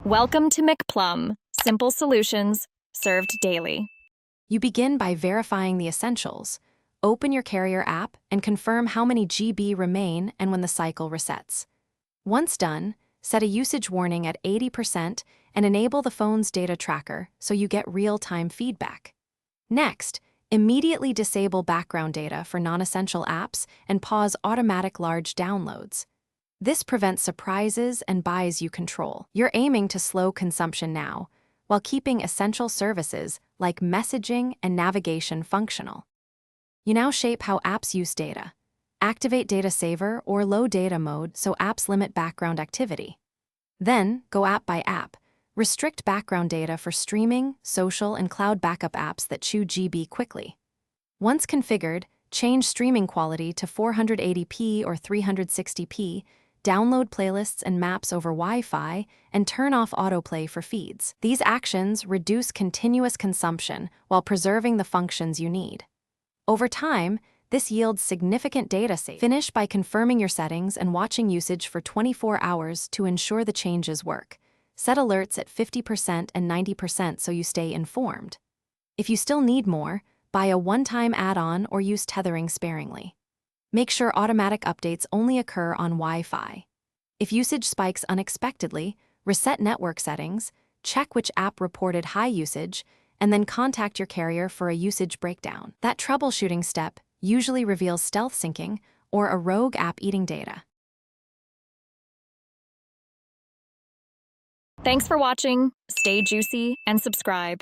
Welcome to McPlum, simple solutions served daily. You begin by verifying the essentials. Open your carrier app and confirm how many GB remain and when the cycle resets. Once done, set a usage warning at 80% and enable the phone's data tracker so you get real-time feedback. Next, immediately disable background data for non-essential apps and pause automatic large downloads. This prevents surprises and buys you control. You're aiming to slow consumption now, while keeping essential services like messaging and navigation functional. You now shape how apps use data. Activate Data Saver or Low Data Mode so apps limit background activity. Then, go app by app. Restrict background data for streaming, social, and cloud backup apps that chew GB quickly. Once configured, change streaming quality to 480p or 360p, download playlists and maps over Wi-Fi, and turn off autoplay for feeds. These actions reduce continuous consumption while preserving the functions you need. Over time, this yields significant data savings. Finish by confirming your settings and watching usage for 24 hours to ensure the changes work. Set alerts at 50% and 90% so you stay informed. If you still need more, buy a one-time add-on or use tethering sparingly. Make sure automatic updates only occur on Wi-Fi. If usage spikes unexpectedly, reset network settings, check which app reported high usage, and then contact your carrier for a usage breakdown. That troubleshooting step usually reveals stealth syncing or a rogue app eating data. Thanks for watching. Stay juicy and subscribe.